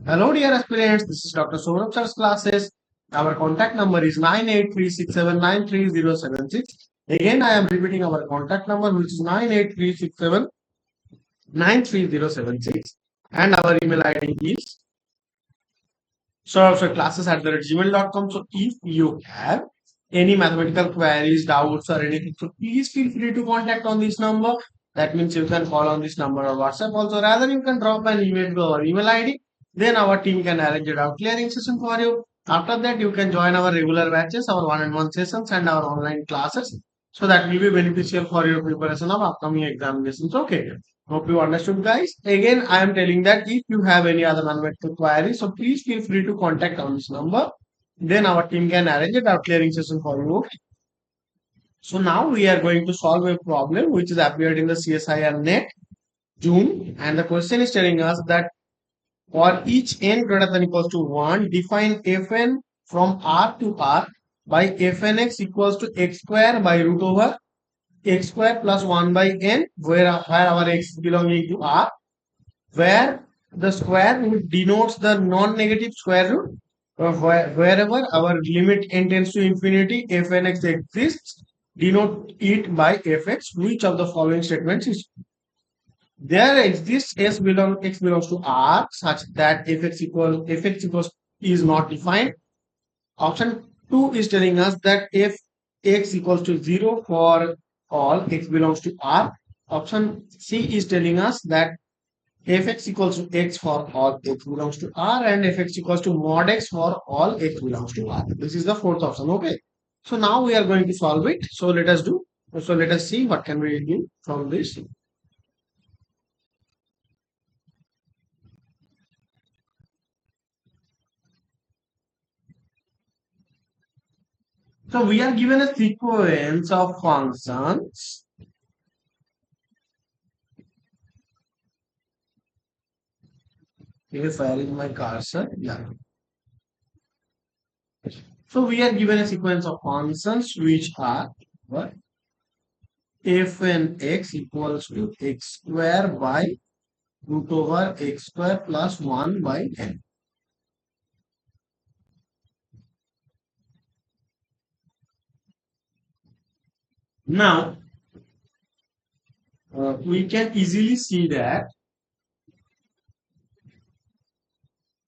Hello, dear aspirants. This is Dr. Sourav sir's classes. Our contact number is 98367930076. Again, I am repeating our contact number, which is 98367930076, and our email ID is souravsirclasses@gmail.com. So, if you have any mathematical queries, doubts, or anything, so please feel free to contact on this number. That means you can call on this number or WhatsApp also. Rather, you can drop an email to our email ID. Then our team can arrange it out clearing session for you. After that, you can join our regular batches, our one-on-one sessions, and our online classes. So that will be beneficial for your preparation of upcoming examinations. Okay. Hope you understood, guys. Again, I am telling that if you have any other mathematical queries, so please feel free to contact on this number. Then our team can arrange it out clearing session for you. Okay. So now we are going to solve a problem which is appeared in the CSIR NET June, and the question is telling us that for each n greater than equals to 1, define fn from R to R by fnx equals to x square by root over x square plus 1 by n, where our x is belonging to R, where the square root denotes the non-negative square root. Wherever our limit n tends to infinity, fnx exists, denote it by fx. Which of the following statements is there exists x belongs to R such that fx equals is not defined. Option 2 is telling us that if x equals to 0 for all x belongs to R. Option C is telling us that fx equals to x for all x belongs to R, and fx equals to mod x for all x belongs to R. This is the fourth option. Okay. So now we are going to solve it. So let us do. So let us see what can we do from this. So we are given a sequence of functions. If I arrange my cursor, yeah. So we are given a sequence of functions which are what? Fn x equals to x square by root over x square plus 1 by n. Now, we can easily see that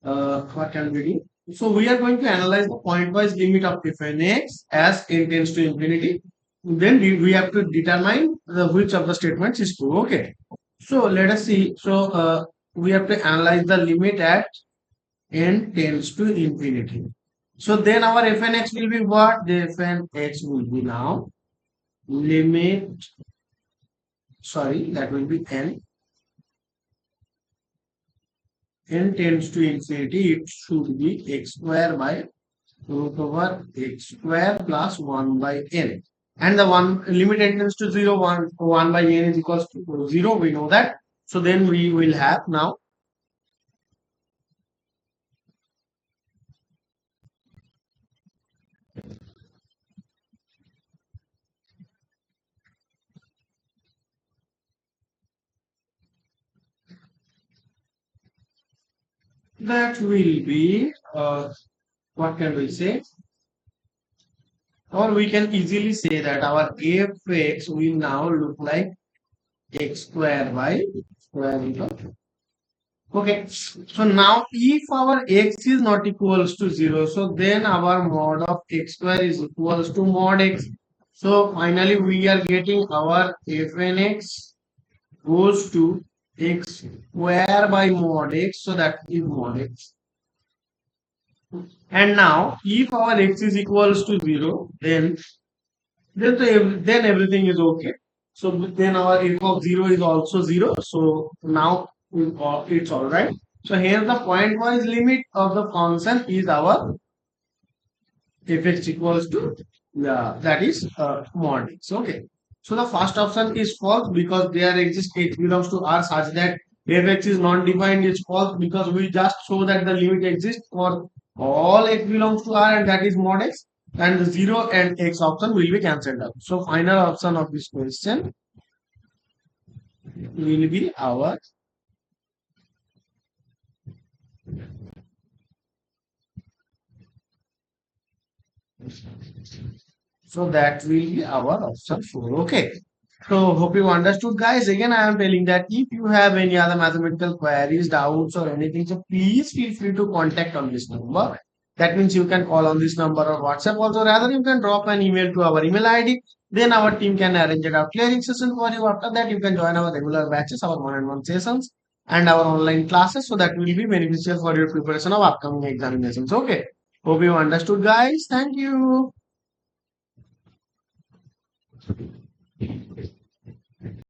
what can we do? So we are going to analyze the pointwise limit of fnx as n tends to infinity. Then we have to determine which of the statements is true. Okay. So let us see. So we have to analyze the limit at n tends to infinity. So then our fnx will be what? The fnx will be now limit. Sorry, that will be n tends to infinity. It should be x square by root over x square plus 1 by n. And the one limit n tends to 0, 1 by n is equals to 0. We know that. So then we will have now that will be what can we say? Or we can easily say that our fx will now look like x square by square root of. Okay, so now if our x is not equals to 0, so then our mod of x square is equals to mod x. So finally we are getting our fnx goes to x square by mod x, so that is mod x. And now if our x is equals to 0, then everything is okay. So then our f of 0 is also 0. So now it's all right. So here the pointwise limit of the function is our fx equals to, yeah, that is mod x. Okay. So the first option is false because there exists x belongs to R such that fx is non-defined is false because we just show that the limit exists for all x belongs to R, and that is mod x, and the 0 and x option will be cancelled out. So final option of this question will be our So that will be our option 4. Okay. So hope you understood, guys. Again, I am telling that if you have any other mathematical queries, doubts, or anything, so please feel free to contact on this number. That means you can call on this number or WhatsApp. Also, rather you can drop an email to our email ID. Then our team can arrange a clearing session for you. After that, you can join our regular batches, our one-on-one sessions, and our online classes. So that will be beneficial for your preparation of upcoming examinations. Okay. Hope you understood, guys. Thank you.